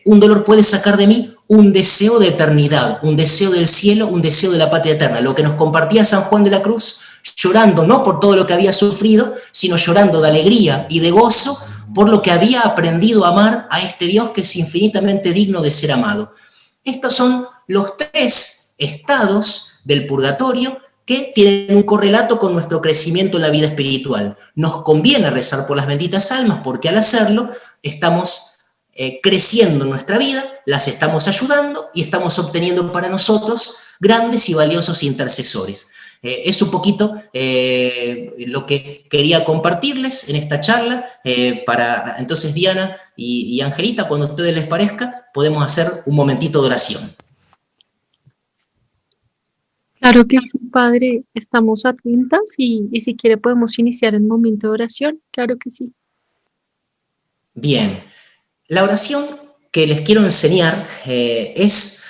Un dolor puede sacar de mí un deseo de eternidad, un deseo del cielo, un deseo de la patria eterna. Lo que nos compartía San Juan de la Cruz, llorando no por todo lo que había sufrido, sino llorando de alegría y de gozo por lo que había aprendido a amar a este Dios que es infinitamente digno de ser amado. Estos son los 3 estados del purgatorio que tienen un correlato con nuestro crecimiento en la vida espiritual. Nos conviene rezar por las benditas almas porque al hacerlo estamos creciendo en nuestra vida, las estamos ayudando y estamos obteniendo para nosotros grandes y valiosos intercesores. Es un poquito lo que quería compartirles en esta charla. Entonces, Diana y Angelita, cuando a ustedes les parezca, podemos hacer un momentito de oración. Claro que sí, Padre, estamos atentas y si quiere podemos iniciar el momento de oración. Claro que sí. Bien, la oración que les quiero enseñar es,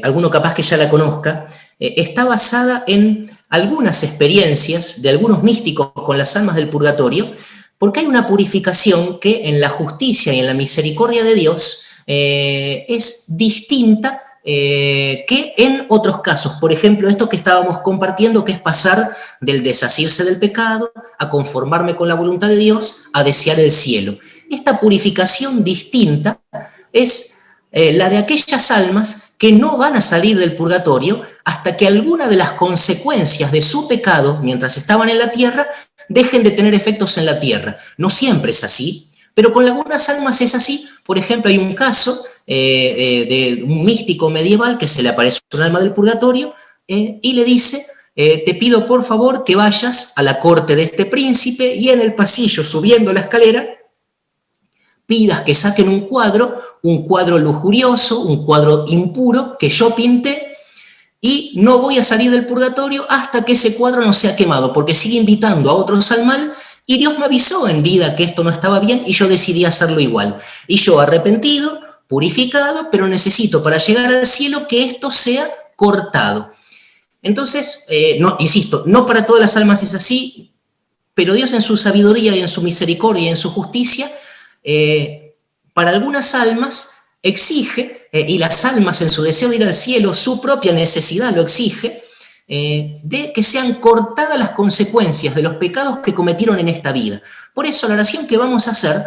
alguno capaz que ya la conozca, está basada en algunas experiencias de algunos místicos con las almas del purgatorio, porque hay una purificación que en la justicia y en la misericordia de Dios es distinta que en otros casos. Por ejemplo, esto que estábamos compartiendo, que es pasar del desasirse del pecado a conformarme con la voluntad de Dios, a desear el cielo. Esta purificación distinta es la de aquellas almas que no van a salir del purgatorio hasta que alguna de las consecuencias de su pecado, mientras estaban en la tierra, dejen de tener efectos en la tierra. No siempre es así, pero con algunas almas es así. Por ejemplo, hay un caso de un místico medieval que se le aparece un alma del purgatorio y le dice: te pido por favor que vayas a la corte de este príncipe y en el pasillo, subiendo la escalera, pidas que saquen un cuadro lujurioso, un cuadro impuro que yo pinté, y no voy a salir del purgatorio hasta que ese cuadro no sea quemado, porque sigue invitando a otros al mal, y Dios me avisó en vida que esto no estaba bien y yo decidí hacerlo igual. Y yo, arrepentido, purificado, pero necesito para llegar al cielo que esto sea cortado. Entonces, no, insisto, no para todas las almas es así, pero Dios en su sabiduría y en su misericordia y en su justicia, para algunas almas exige, y las almas en su deseo de ir al cielo, su propia necesidad lo exige, de que sean cortadas las consecuencias de los pecados que cometieron en esta vida. Por eso la oración que vamos a hacer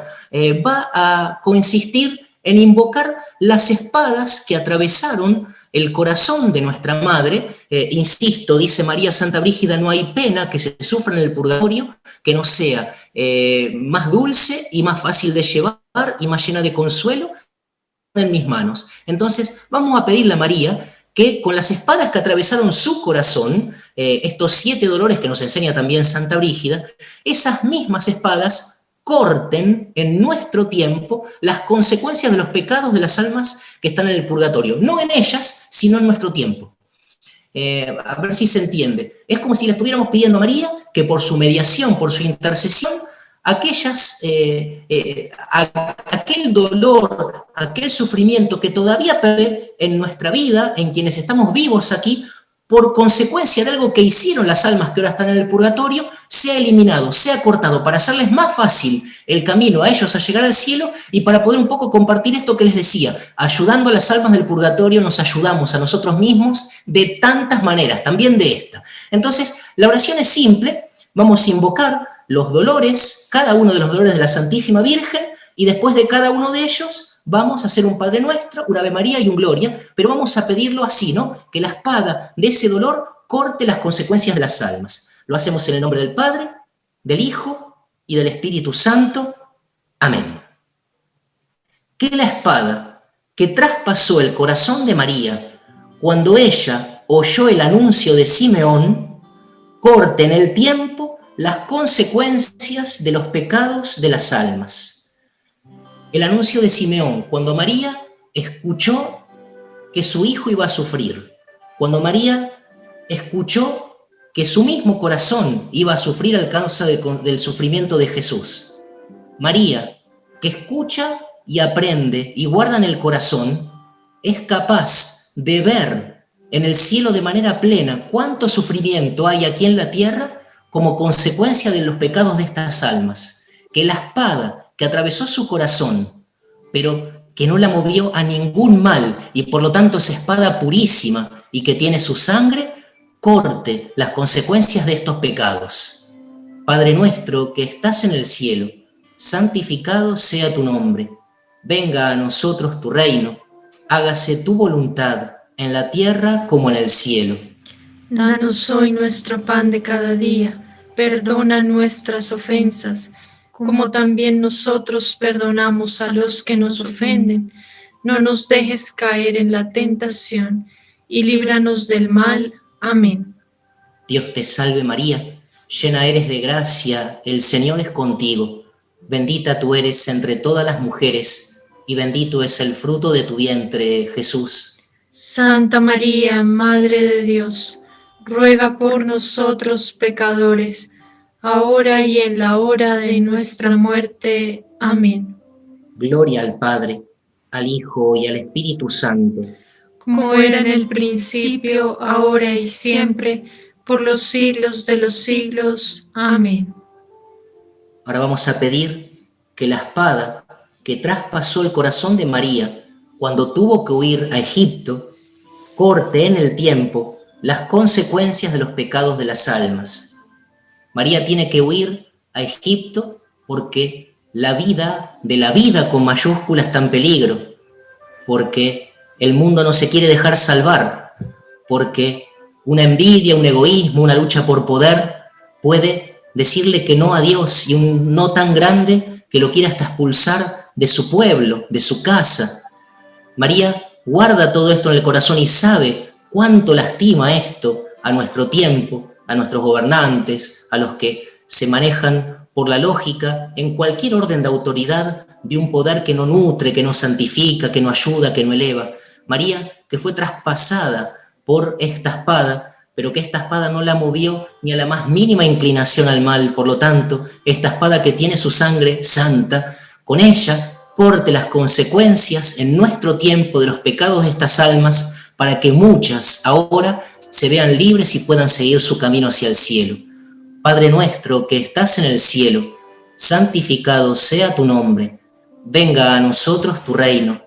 va a consistir en invocar las espadas que atravesaron el corazón de nuestra madre. Insisto, dice María Santa Brígida, no hay pena que se sufra en el purgatorio que no sea más dulce y más fácil de llevar y más llena de consuelo en mis manos. Entonces vamos a pedirle a María que con las espadas que atravesaron su corazón, estos 7 dolores que nos enseña también Santa Brígida, esas mismas espadas corten en nuestro tiempo las consecuencias de los pecados de las almas que están en el purgatorio. No en ellas, sino en nuestro tiempo. A ver si se entiende. Es como si le estuviéramos pidiendo a María que por su mediación, por su intercesión, aquel dolor, aquel sufrimiento que todavía permanece en nuestra vida, en quienes estamos vivos aquí, por consecuencia de algo que hicieron las almas que ahora están en el purgatorio, sea eliminado, sea cortado, para hacerles más fácil el camino a ellos a llegar al cielo y para poder un poco compartir esto que les decía. Ayudando a las almas del purgatorio nos ayudamos a nosotros mismos de tantas maneras, también de esta. Entonces, la oración es simple, vamos a invocar los dolores, cada uno de los dolores de la Santísima Virgen, y después de cada uno de ellos vamos a hacer un Padre Nuestro, un Ave María y un Gloria, pero vamos a pedirlo así, ¿no? Que la espada de ese dolor corte las consecuencias de las almas. Lo hacemos en el nombre del Padre, del Hijo y del Espíritu Santo. Amén. Que la espada que traspasó el corazón de María cuando ella oyó el anuncio de Simeón, corte en el tiempo las consecuencias de los pecados de las almas. El anuncio de Simeón, cuando María escuchó que su hijo iba a sufrir, cuando María escuchó que su mismo corazón iba a sufrir a causa del sufrimiento de Jesús. María, que escucha y aprende y guarda en el corazón, es capaz de ver en el cielo de manera plena cuánto sufrimiento hay aquí en la tierra como consecuencia de los pecados de estas almas, que la espada que atravesó su corazón, pero que no la movió a ningún mal, y por lo tanto esa espada purísima y que tiene su sangre, corte las consecuencias de estos pecados. Padre nuestro que estás en el cielo, santificado sea tu nombre. Venga a nosotros tu reino, hágase tu voluntad en la tierra como en el cielo. Danos hoy nuestro pan de cada día, perdona nuestras ofensas, como también nosotros perdonamos a los que nos ofenden. No nos dejes caer en la tentación, y líbranos del mal. Amén. Dios te salve María, llena eres de gracia, el Señor es contigo. Bendita tú eres entre todas las mujeres, y bendito es el fruto de tu vientre, Jesús. Santa María, Madre de Dios, ruega por nosotros pecadores, ahora y en la hora de nuestra muerte. Amén. Gloria al Padre, al Hijo y al Espíritu Santo. Como era en el principio, ahora y siempre, por los siglos de los siglos. Amén. Ahora vamos a pedir que la espada que traspasó el corazón de María cuando tuvo que huir a Egipto, corte en el tiempo las consecuencias de los pecados de las almas. María tiene que huir a Egipto porque la vida con mayúscula está en peligro, porque el mundo no se quiere dejar salvar, porque una envidia, un egoísmo, una lucha por poder puede decirle que no a Dios, y un no tan grande que lo quiere hasta expulsar de su pueblo, de su casa. María guarda todo esto en el corazón y sabe cuánto lastima esto a nuestro tiempo, a nuestros gobernantes, a los que se manejan por la lógica en cualquier orden de autoridad de un poder que no nutre, que no santifica, que no ayuda, que no eleva. María, que fue traspasada por esta espada, pero que esta espada no la movió ni a la más mínima inclinación al mal. Por lo tanto, esta espada que tiene su sangre santa, con ella corte las consecuencias en nuestro tiempo de los pecados de estas almas, para que muchas ahora se vean libres y puedan seguir su camino hacia el cielo. Padre nuestro que estás en el cielo, santificado sea tu nombre. Venga a nosotros tu reino.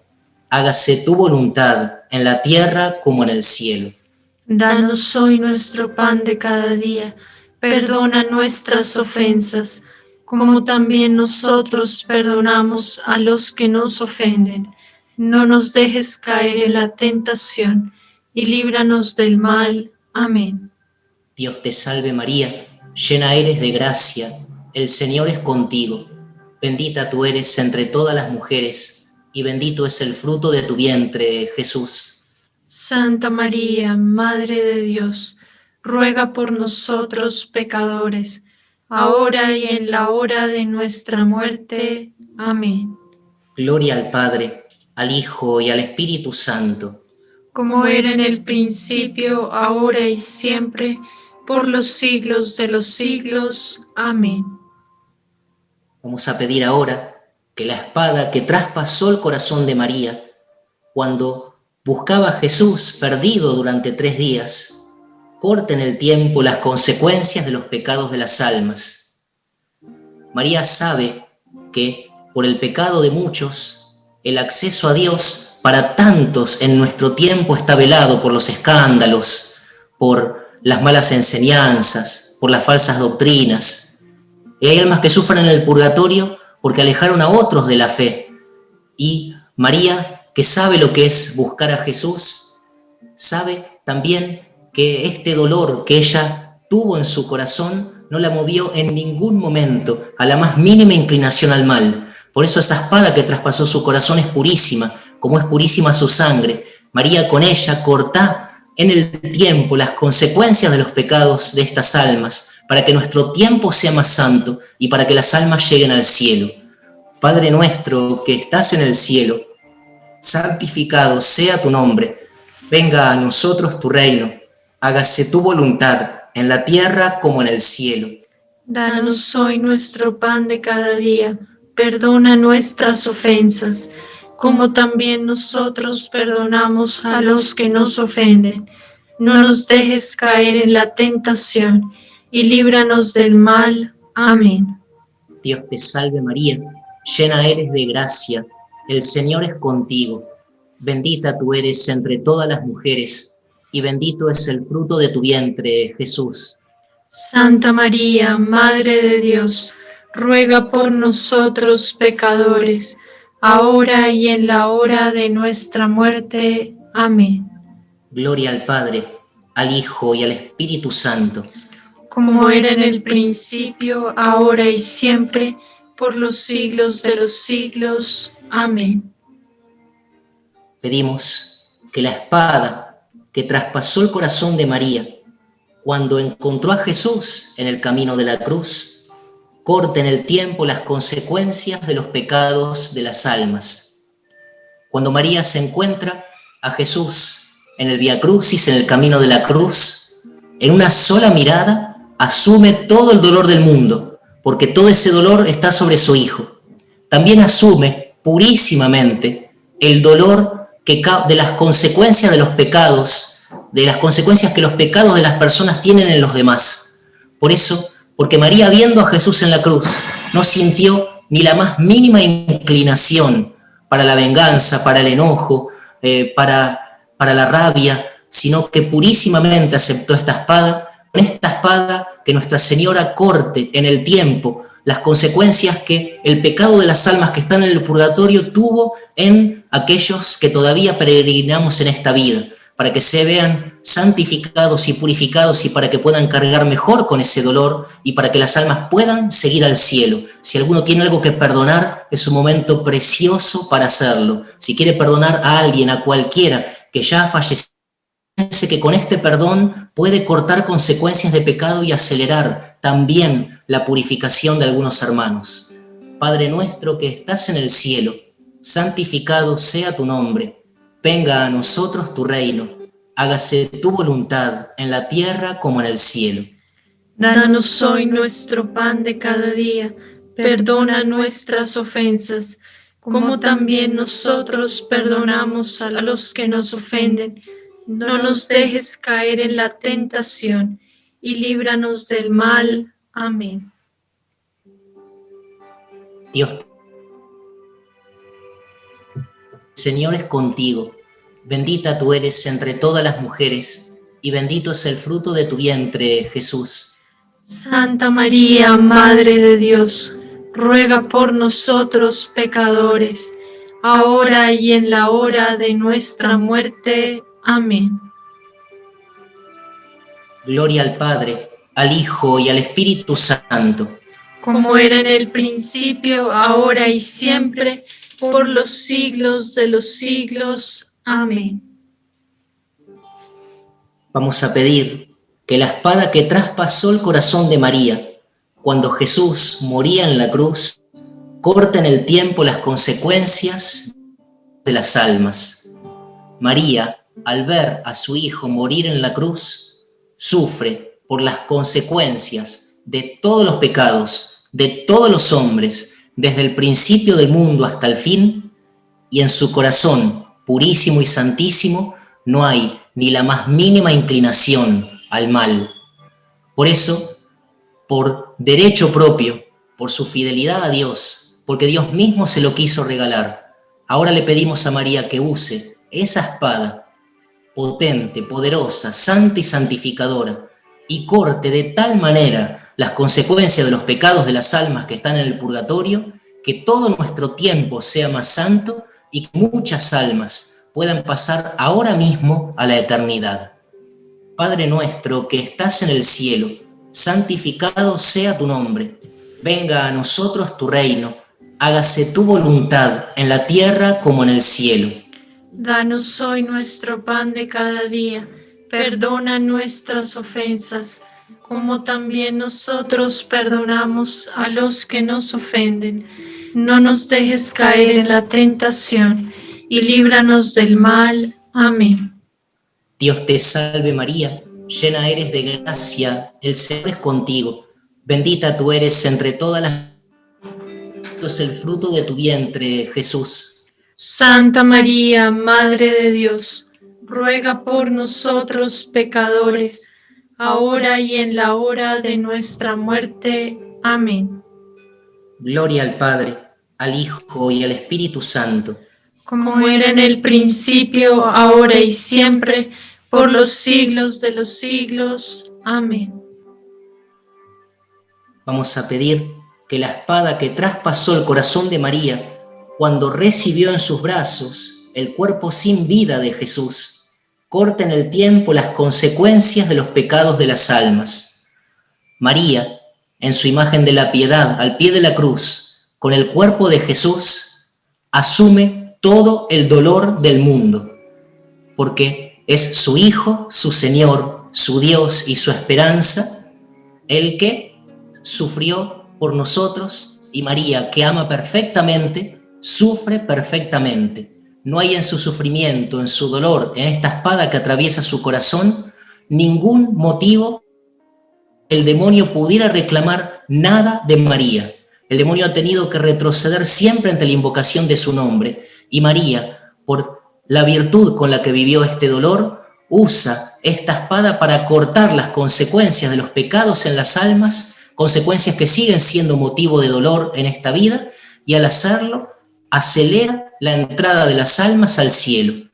Hágase tu voluntad en la tierra como en el cielo. Danos hoy nuestro pan de cada día. Perdona nuestras ofensas, como también nosotros perdonamos a los que nos ofenden. No nos dejes caer en la tentación, y líbranos del mal. Amén. Dios te salve María, llena eres de gracia, el Señor es contigo. Bendita tú eres entre todas las mujeres, y bendito es el fruto de tu vientre, Jesús. Santa María, Madre de Dios, ruega por nosotros pecadores, ahora y en la hora de nuestra muerte. Amén. Gloria al Padre, al Hijo y al Espíritu Santo. Como era en el principio, ahora y siempre, por los siglos de los siglos. Amén. Vamos a pedir ahora que la espada que traspasó el corazón de María, cuando buscaba a Jesús perdido durante 3 días, corte en el tiempo las consecuencias de los pecados de las almas. María sabe que por el pecado de muchos, el acceso a Dios para tantos en nuestro tiempo está velado por los escándalos, por las malas enseñanzas, por las falsas doctrinas. Y hay almas que sufren en el purgatorio porque alejaron a otros de la fe. Y María, que sabe lo que es buscar a Jesús, sabe también que este dolor que ella tuvo en su corazón no la movió en ningún momento a la más mínima inclinación al mal. Por eso esa espada que traspasó su corazón es purísima, como es purísima su sangre. María con ella corta en el tiempo las consecuencias de los pecados de estas almas, para que nuestro tiempo sea más santo y para que las almas lleguen al cielo. Padre nuestro que estás en el cielo, santificado sea tu nombre, venga a nosotros tu reino, hágase tu voluntad en la tierra como en el cielo. Danos hoy nuestro pan de cada día, perdona nuestras ofensas, como también nosotros perdonamos a los que nos ofenden. No nos dejes caer en la tentación, y líbranos del mal. Amén. Dios te salve María, llena eres de gracia, el Señor es contigo. Bendita tú eres entre todas las mujeres, y bendito es el fruto de tu vientre, Jesús. Santa María, Madre de Dios, ruega por nosotros pecadores, ahora y en la hora de nuestra muerte. Amén. Gloria al Padre, al Hijo y al Espíritu Santo. Como era en el principio, ahora y siempre, por los siglos de los siglos. Amén. Pedimos que la espada que traspasó el corazón de María cuando encontró a Jesús en el camino de la cruz, corte en el tiempo las consecuencias de los pecados de las almas. Cuando María se encuentra a Jesús en el Vía Crucis, en el camino de la cruz, en una sola mirada asume todo el dolor del mundo, porque todo ese dolor está sobre su Hijo. También asume purísimamente el dolor de las consecuencias de los pecados, de las consecuencias que los pecados de las personas tienen en los demás. Por eso, porque María, viendo a Jesús en la cruz, no sintió ni la más mínima inclinación para la venganza, para el enojo, para la rabia, sino que purísimamente aceptó esta espada, con esta espada que Nuestra Señora corte en el tiempo las consecuencias que el pecado de las almas que están en el purgatorio tuvo en aquellos que todavía peregrinamos en esta vida, para que se vean santificados y purificados y para que puedan cargar mejor con ese dolor y para que las almas puedan seguir al cielo. Si alguno tiene algo que perdonar, es un momento precioso para hacerlo. Si quiere perdonar a alguien, a cualquiera que ya ha fallecido, piense que con este perdón puede cortar consecuencias de pecado y acelerar también la purificación de algunos hermanos. Padre nuestro que estás en el cielo, santificado sea tu nombre. Venga a nosotros tu reino, hágase tu voluntad en la tierra como en el cielo. Danos hoy nuestro pan de cada día, perdona nuestras ofensas, como también nosotros perdonamos a los que nos ofenden. No nos dejes caer en la tentación, y líbranos del mal. Amén. Dios, el Señor es contigo. Bendita tú eres entre todas las mujeres, y bendito es el fruto de tu vientre, Jesús. Santa María, Madre de Dios, ruega por nosotros pecadores, ahora y en la hora de nuestra muerte. Amén. Gloria al Padre, al Hijo y al Espíritu Santo. Como era en el principio, ahora y siempre, por los siglos de los siglos. Amén. Vamos a pedir que la espada que traspasó el corazón de María, cuando Jesús moría en la cruz, corte en el tiempo las consecuencias de las almas. María, al ver a su Hijo morir en la cruz, sufre por las consecuencias de todos los pecados, de todos los hombres, desde el principio del mundo hasta el fin, y en su corazón purísimo y santísimo no hay ni la más mínima inclinación al mal. Por eso, por derecho propio, por su fidelidad a Dios, porque Dios mismo se lo quiso regalar, ahora le pedimos a María que use esa espada potente, poderosa, santa y santificadora, y corte de tal manera las consecuencias de los pecados de las almas que están en el purgatorio, que todo nuestro tiempo sea más santo y que muchas almas puedan pasar ahora mismo a la eternidad. Padre nuestro que estás en el cielo, santificado sea tu nombre. Venga a nosotros tu reino. Hágase tu voluntad en la tierra como en el cielo. Danos hoy nuestro pan de cada día. Perdona nuestras ofensas, como también nosotros perdonamos a los que nos ofenden. No nos dejes caer en la tentación y líbranos del mal. Amén. Dios te salve María, llena eres de gracia, el Señor es contigo. Bendita tú eres entre todas las mujeres, es el fruto de tu vientre, Jesús. Santa María, Madre de Dios, ruega por nosotros pecadores, ahora y en la hora de nuestra muerte. Amén. Gloria al Padre, al Hijo y al Espíritu Santo. Como era en el principio, ahora y siempre, por los siglos de los siglos. Amén. Vamos a pedir que la espada que traspasó el corazón de María, cuando recibió en sus brazos el cuerpo sin vida de Jesús, corte en el tiempo las consecuencias de los pecados de las almas. María, en su imagen de la piedad, al pie de la cruz, con el cuerpo de Jesús, asume todo el dolor del mundo, porque es su Hijo, su Señor, su Dios y su esperanza, el que sufrió por nosotros, y María, que ama perfectamente, sufre perfectamente. No hay en su sufrimiento, en su dolor, en esta espada que atraviesa su corazón, ningún motivo el demonio pudiera reclamar nada de María. El demonio ha tenido que retroceder siempre ante la invocación de su nombre, y María, por la virtud con la que vivió este dolor, usa esta espada para cortar las consecuencias de los pecados en las almas, consecuencias que siguen siendo motivo de dolor en esta vida, y al hacerlo acelera la entrada de las almas al cielo.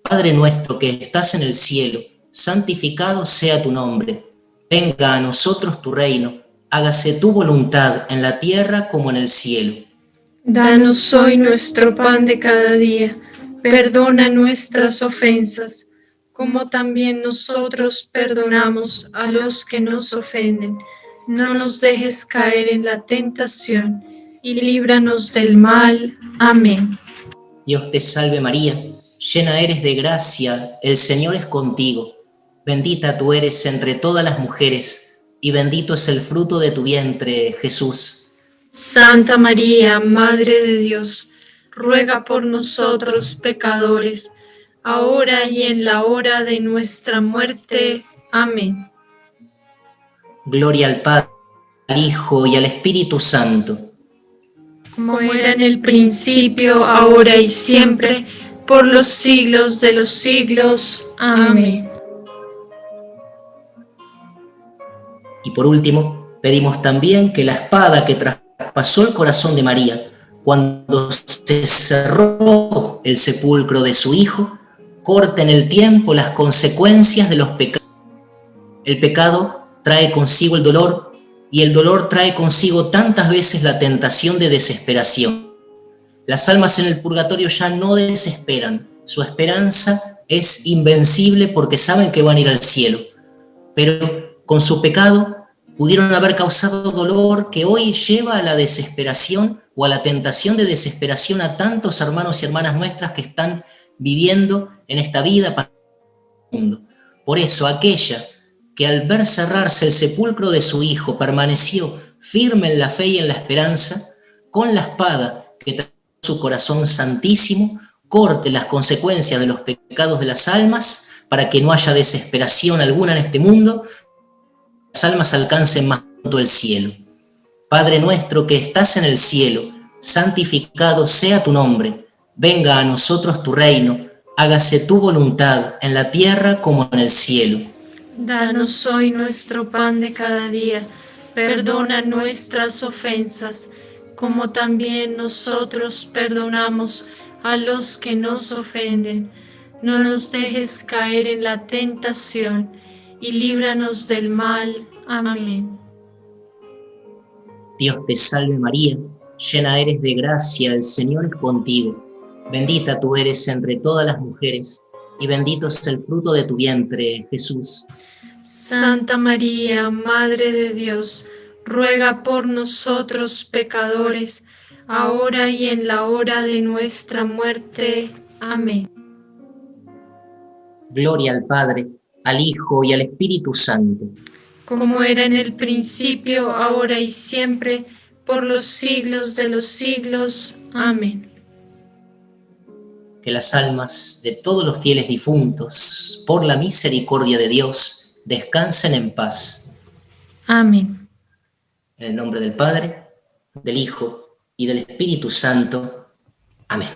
Padre nuestro que estás en el cielo, santificado sea tu nombre. Venga a nosotros tu reino, hágase tu voluntad en la tierra como en el cielo. Danos hoy nuestro pan de cada día. Perdona nuestras ofensas, como también nosotros perdonamos a los que nos ofenden. No nos dejes caer en la tentación y líbranos del mal. Amén. Dios te salve María, llena eres de gracia, el Señor es contigo. Bendita tú eres entre todas las mujeres, y bendito es el fruto de tu vientre, Jesús. Santa María, Madre de Dios, ruega por nosotros pecadores, ahora y en la hora de nuestra muerte. Amén. Gloria al Padre, al Hijo y al Espíritu Santo. Como era en el principio, ahora y siempre, por los siglos de los siglos. Amén. Y por último, pedimos también que la espada que traspasó el corazón de María, cuando se cerró el sepulcro de su Hijo, corte en el tiempo las consecuencias de los pecados. El pecado trae consigo el dolor, y el dolor trae consigo tantas veces la tentación de desesperación. Las almas en el purgatorio ya no desesperan, su esperanza es invencible porque saben que van a ir al cielo, pero con su pecado pudieron haber causado dolor que hoy lleva a la desesperación o a la tentación de desesperación a tantos hermanos y hermanas nuestras que están viviendo en esta vida para el mundo. Por eso aquella que al ver cerrarse el sepulcro de su Hijo permaneció firme en la fe y en la esperanza, con la espada que trae su corazón santísimo, corte las consecuencias de los pecados de las almas para que no haya desesperación alguna en este mundo, las almas alcancen más pronto el cielo. Padre nuestro que estás en el cielo, santificado sea tu nombre. Venga a nosotros tu reino. Hágase tu voluntad en la tierra como en el cielo. Danos hoy nuestro pan de cada día. Perdona nuestras ofensas, como también nosotros perdonamos a los que nos ofenden. No nos dejes caer en la tentación y líbranos del mal. Amén. Dios te salve María, llena eres de gracia, el Señor es contigo. Bendita tú eres entre todas las mujeres, y bendito es el fruto de tu vientre, Jesús. Santa María, Madre de Dios, ruega por nosotros pecadores, ahora y en la hora de nuestra muerte. Amén. Gloria al Padre, al Hijo y al Espíritu Santo. Como era en el principio, ahora y siempre, por los siglos de los siglos. Amén. Que las almas de todos los fieles difuntos, por la misericordia de Dios, descansen en paz. Amén. En el nombre del Padre, del Hijo y del Espíritu Santo. Amén.